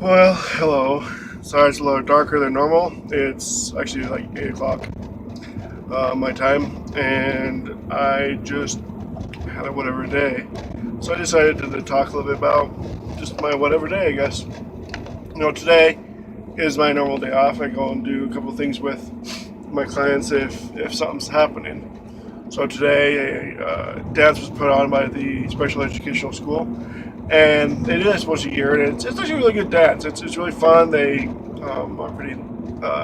Well, hello. Sorry it's a little darker than normal. It's actually like 8 o'clock my time, and I just had a whatever day. So I decided to talk a little bit about just my whatever day, I guess. Today is my normal day off. I go and do a couple things with my clients if something's happening. So today, a dance was put on by the special educational school, and they do this once a year, and it's actually a really good dance. It's really fun. They are pretty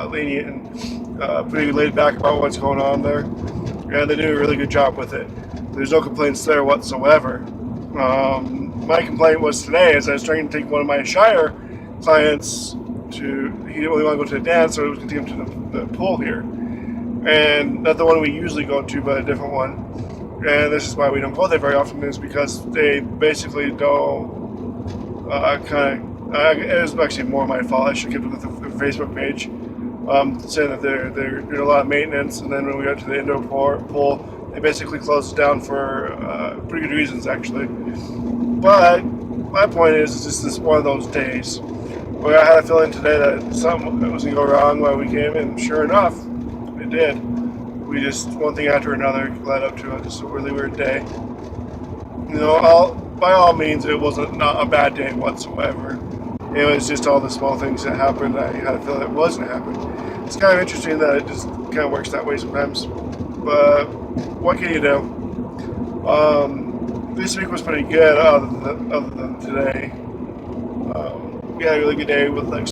lenient and pretty laid back about what's going on there, and they do a really good job with it. There's no complaints there whatsoever. My complaint was today as I was trying to take one of my Shire clients to, he didn't really want to go to the dance, so I was going to take him to the pool here. And not the one we usually go to, but a different one. And this is why we don't go there very often, is because they basically don't it was actually more my fault. I should get with the Facebook page saying that they're doing a lot of maintenance, and then when we got to the indoor pool, they basically closed it down for pretty good reasons, actually. But my point is this is one of those days where I had a feeling today that something was going to go wrong while we came, and sure enough, it did. We just, one thing after another led up to just a really weird day. By all means, it wasn't not a bad day whatsoever. It was just all the small things that happened. I had a feeling it wasn't happening. It's kind of interesting that it just kind of works that way sometimes. But what can you do? This week was pretty good, other than today. We had a really good day with like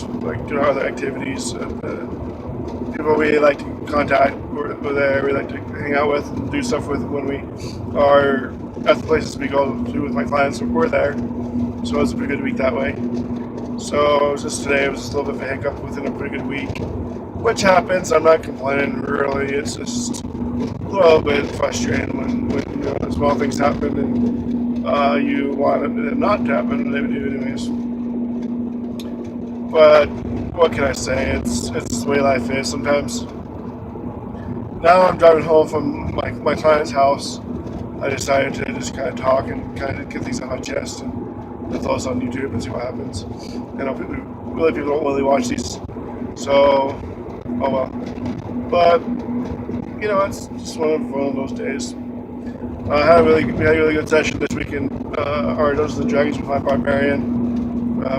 doing other activities. People we like to contact were there. We like to hang out with and do stuff with when we are at the places we go to with my clients. We're there, so it was a pretty good week that way. So it was just today. It was just a little bit of a hiccup within a pretty good week, which happens. I'm not complaining really. It's just a little bit frustrating when small things happen and you want it not to happen, and they do anyways. But what can I say? It's the way life is sometimes. Now I'm driving home from my client's house. I decided to just kind of talk and kind of get things on my chest and put those on YouTube and see what happens. People don't really watch these, so oh well. But it's just one of those days. We had a really good session this weekend. Our Dungeons and Dragons with my barbarian.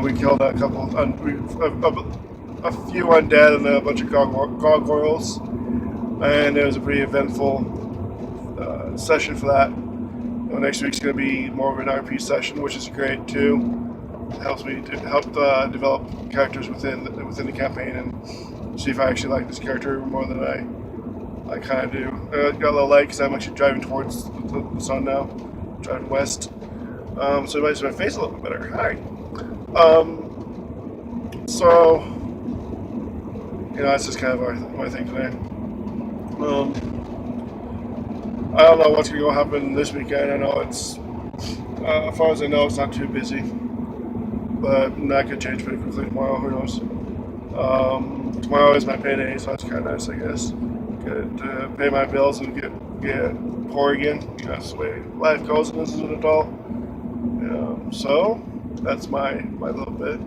We killed a couple, a few undead and a bunch of gargoyles, and it was a pretty eventful session for that. Next week's going to be more of an RP session, which is great too. It helps me to help develop characters within the campaign and see if I actually like this character more than I kind of do. Got a little light because I'm actually driving towards the sun now, driving west, so it might see my face a little bit better. Hi. So, that's just kind of my thing today. I don't know what's going to happen this weekend. I know it's, as far as I know, it's not too busy, but that could change pretty quickly tomorrow. Who knows? Tomorrow is my payday, so that's kind of nice, I guess. Get to pay my bills and get poor again. That's the way life goes in this adult. So that's my little bit.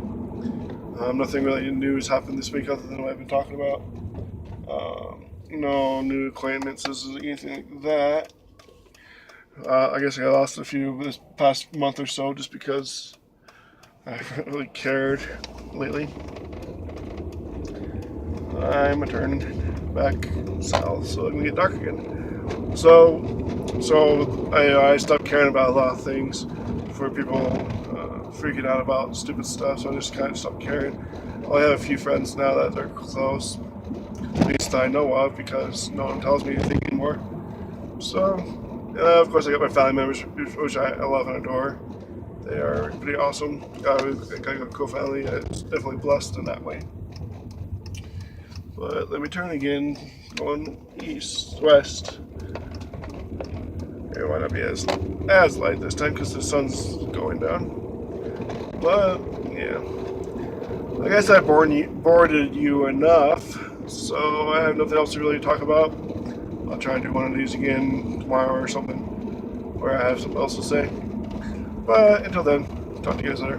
Nothing really new has happened this week other than what I've been talking about. No new acquaintances or anything like that. I guess I lost a few this past month or so just because I haven't really cared lately. I'm a turn back south, so it can get dark again. So I stopped caring about a lot of things for people freaking out about stupid stuff, so I just kind of stopped caring. I only have a few friends now that are close, at least I know of, because no one tells me anything anymore. So, of course, I got my family members, which I love and adore. They are pretty awesome. I got a cool family. It's definitely blessed in that way. But let me turn again, going west. It might not be as light this time because the sun's going down. But yeah, I guess I bored you enough, so I have nothing else to really talk about. I'll try to do one of these again tomorrow or something, where I have something else to say. But until then, talk to you guys later.